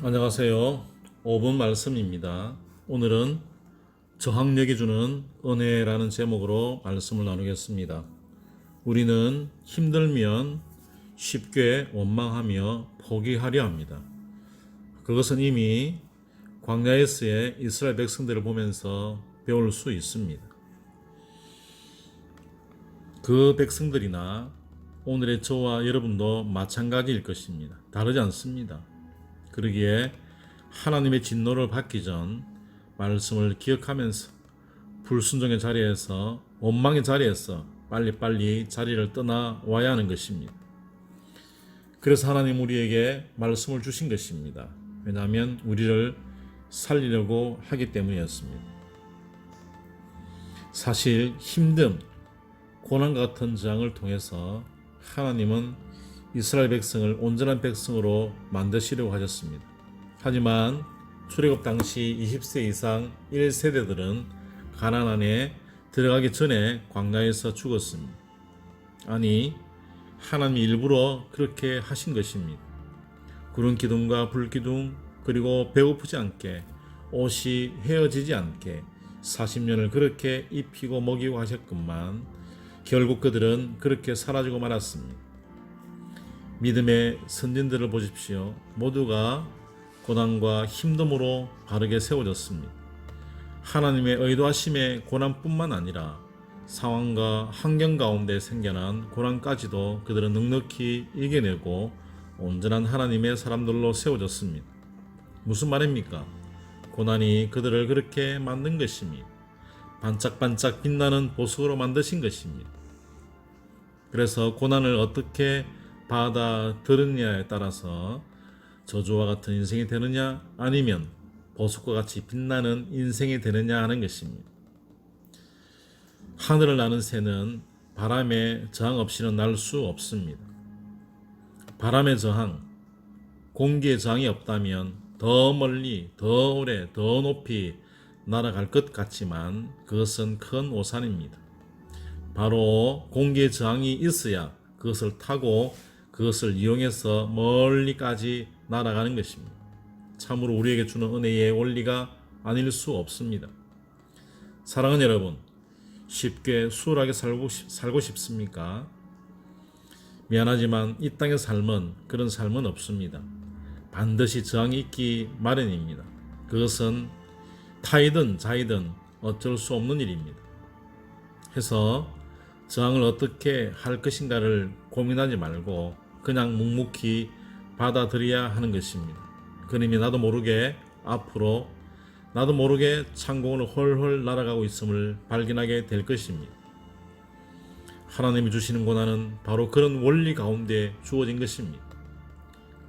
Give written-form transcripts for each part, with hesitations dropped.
안녕하세요. 5분 말씀입니다. 오늘은 저항력이 주는 은혜라는 제목으로 말씀을 나누겠습니다. 우리는 힘들면 쉽게 원망하며 포기하려 합니다. 그것은 이미 광야에서의 이스라엘 백성들을 보면서 배울 수 있습니다. 그 백성들이나 오늘의 저와 여러분도 마찬가지일 것입니다. 다르지 않습니다. 그러기에 하나님의 진노를 받기 전 말씀을 기억하면서 불순종의 자리에서 원망의 자리에서 빨리빨리 자리를 떠나와야 하는 것입니다. 그래서 하나님 우리에게 말씀을 주신 것입니다. 왜냐하면 우리를 살리려고 하기 때문이었습니다. 사실 힘듦, 고난과 같은 저항을 통해서 하나님은 이스라엘 백성을 온전한 백성으로 만드시려고 하셨습니다. 하지만 출애굽 당시 20세 이상 1세대들은 가나안 안에 들어가기 전에 광야에서 죽었습니다. 아니, 하나님이 일부러 그렇게 하신 것입니다. 구름 기둥과 불 기둥, 그리고 배고프지 않게, 옷이 헤어지지 않게 40년을 그렇게 입히고 먹이고 하셨건만 결국 그들은 그렇게 사라지고 말았습니다. 믿음의 선진들을 보십시오. 모두가 고난과 힘듦으로 바르게 세워졌습니다. 하나님의 의도하심의 고난뿐만 아니라 상황과 환경 가운데 생겨난 고난까지도 그들은 넉넉히 이겨내고 온전한 하나님의 사람들로 세워졌습니다. 무슨 말입니까? 고난이 그들을 그렇게 만든 것입니다. 반짝반짝 빛나는 보석으로 만드신 것입니다. 그래서 고난을 어떻게 받아들느냐에 따라서 저주와 같은 인생이 되느냐 아니면 보석과 같이 빛나는 인생이 되느냐 하는 것입니다. 하늘을 나는 새는 바람의 저항 없이는 날 수 없습니다. 바람의 저항, 공기의 저항이 없다면 더 멀리, 더 오래, 더 높이 날아갈 것 같지만 그것은 큰 오산입니다. 바로 공기의 저항이 있어야 그것을 타고 그것을 이용해서 멀리까지 날아가는 것입니다. 참으로 우리에게 주는 은혜의 원리가 아닐 수 없습니다. 사랑하는 여러분, 쉽게 수월하게 살고 싶습니까? 미안하지만 이 땅의 삶은 그런 삶은 없습니다. 반드시 저항이 있기 마련입니다. 그것은 타이든 자이든 어쩔 수 없는 일입니다. 해서 저항을 어떻게 할 것인가를 고민하지 말고 그냥 묵묵히 받아들여야 하는 것입니다. 그러니 나도 모르게 앞으로 나도 모르게 창공을 헐헐 날아가고 있음을 발견하게 될 것입니다. 하나님이 주시는 고난은 바로 그런 원리 가운데 주어진 것입니다.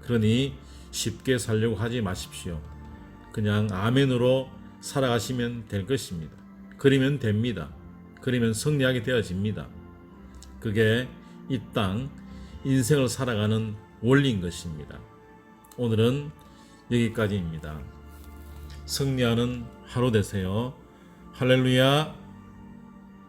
그러니 쉽게 살려고 하지 마십시오. 그냥 아멘으로 살아가시면 될 것입니다. 그러면 됩니다. 그러면 승리하게 되어집니다. 그게 이 땅 인생을 살아가는 원리인 것입니다. 오늘은 여기까지입니다. 승리하는 하루 되세요. 할렐루야.